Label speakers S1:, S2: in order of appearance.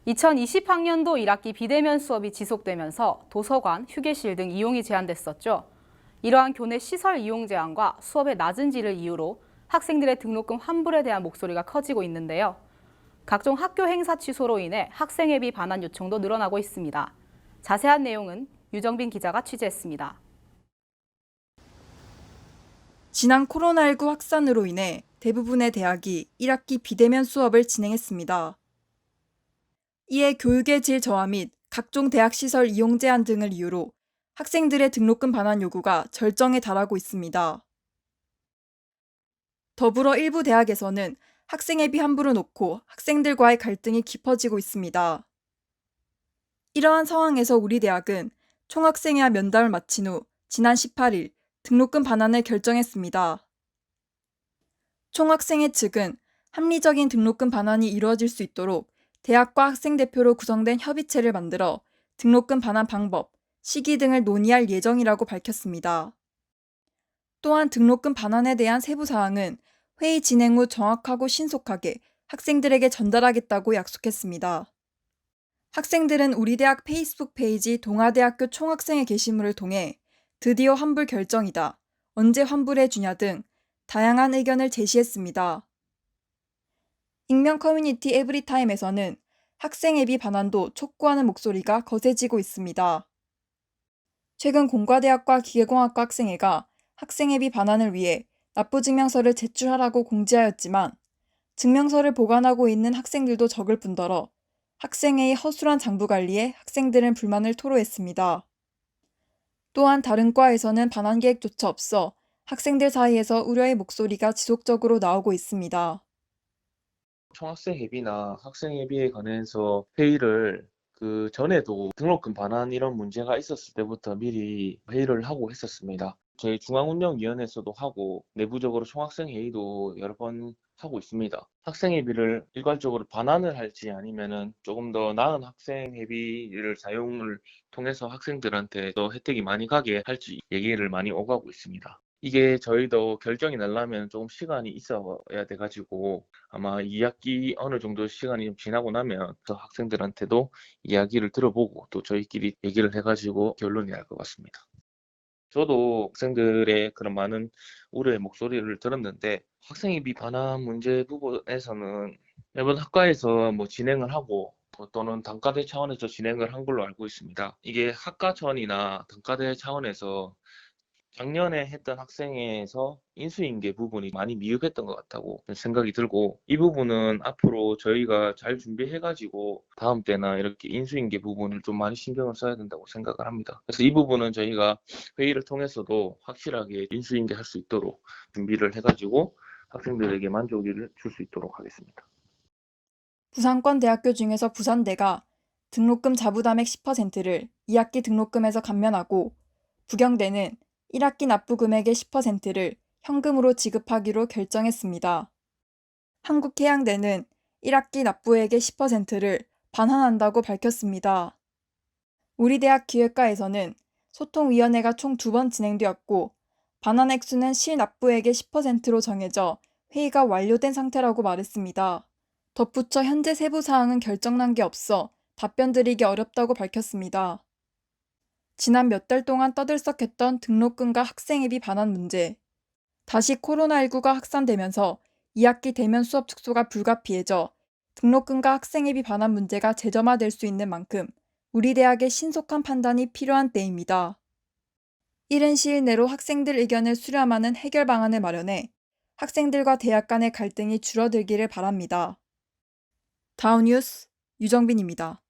S1: 2020학년도 1학기 비대면 수업이 지속되면서 도서관, 휴게실 등 이용이 제한됐었죠. 이러한 교내 시설 이용 제한과 수업의 낮은 질을 이유로 학생들의 등록금 환불에 대한 목소리가 커지고 있는데요. 각종 학교 행사 취소로 인해 학생회비 반환 요청도 늘어나고 있습니다. 자세한 내용은 유정빈 기자가 취재했습니다.
S2: 지난 코로나19 확산으로 인해 대부분의 대학이 1학기 비대면 수업을 진행했습니다. 이에 교육의 질 저하 및 각종 대학 시설 이용 제한 등을 이유로 학생들의 등록금 반환 요구가 절정에 달하고 있습니다. 더불어 일부 대학에서는 학생회비 환불을 놓고 학생들과의 갈등이 깊어지고 있습니다. 이러한 상황에서 우리 대학은 총학생회와 면담을 마친 후 지난 18일 등록금 반환을 결정했습니다. 총학생회 측은 합리적인 등록금 반환이 이루어질 수 있도록 대학과 학생 대표로 구성된 협의체를 만들어 등록금 반환 방법, 시기 등을 논의할 예정이라고 밝혔습니다. 또한 등록금 반환에 대한 세부 사항은 회의 진행 후 정확하고 신속하게 학생들에게 전달하겠다고 약속했습니다. 학생들은 우리 대학 페이스북 페이지 동아대학교 총학생회 게시물을 통해 드디어 환불 결정이다, 언제 환불해 주냐 등 다양한 의견을 제시했습니다. 익명 커뮤니티 에브리타임에서는 학생회비 반환도 촉구하는 목소리가 거세지고 있습니다. 최근 공과대학과 기계공학과 학생회가 학생회비 반환을 위해 납부증명서를 제출하라고 공지하였지만 증명서를 보관하고 있는 학생들도 적을 뿐더러 학생회의 허술한 장부관리에 학생들은 불만을 토로했습니다. 또한 다른 과에서는 반환 계획조차 없어 학생들 사이에서 우려의 목소리가 지속적으로 나오고 있습니다.
S3: 총학생 회비나 학생 회비에 관해서 회의를 그 전에도 등록금 반환 이런 문제가 있었을 때부터 미리 회의를 하고 했었습니다. 저희 중앙운영위원회에서도 하고 내부적으로 총학생 회의도 여러 번 하고 있습니다. 학생 회비를 일괄적으로 반환을 할지 아니면은 조금 더 나은 학생 회비를 사용을 통해서 학생들한테 더 혜택이 많이 가게 할지 얘기를 많이 오가고 있습니다. 이게 저희도 결정이 나려면 조금 시간이 있어야 돼가지고 아마 2학기 어느 정도 시간이 좀 지나고 나면 더 학생들한테도 이야기를 들어보고 또 저희끼리 얘기를 해가지고 결론이 날 것 같습니다. 저도 학생들의 그런 많은 우려의 목소리를 들었는데 학생회비 반환 문제 부분에서는 매번 학과에서 뭐 진행을 하고 또는 단과대 차원에서 진행을 한 걸로 알고 있습니다. 이게 학과 차원이나 단과대 차원에서 작년에 했던 학생회에서 인수인계 부분이 많이 미흡했던 것 같다고 생각이 들고 이 부분은 앞으로 저희가 잘 준비해가지고 다음 때나 이렇게 인수인계 부분을 좀 많이 신경을 써야 된다고 생각을 합니다. 그래서 이 부분은 저희가 회의를 통해서도 확실하게 인수인계 할 수 있도록 준비를 해가지고 학생들에게 만족을 줄 수 있도록 하겠습니다.
S2: 부산권 대학교 중에서 부산대가 등록금 자부담액 10%를 2학기 등록금에서 감면하고 부경대는 1학기 납부 금액의 10%를 현금으로 지급하기로 결정했습니다. 한국해양대는 1학기 납부액의 10%를 반환한다고 밝혔습니다. 우리 대학 기획과에서는 소통위원회가 총 2번 진행되었고 반환 액수는 실납부액의 10%로 정해져 회의가 완료된 상태라고 말했습니다. 덧붙여 현재 세부 사항은 결정난 게 없어 답변 드리기 어렵다고 밝혔습니다. 지난 몇 달 동안 떠들썩했던 등록금과 학생회비 반환 문제. 다시 코로나19가 확산되면서 2학기 대면 수업 축소가 불가피해져 등록금과 학생회비 반환 문제가 재점화될 수 있는 만큼 우리 대학의 신속한 판단이 필요한 때입니다. 이른 시일 내로 학생들 의견을 수렴하는 해결 방안을 마련해 학생들과 대학 간의 갈등이 줄어들기를 바랍니다. 다운 뉴스 유정빈입니다.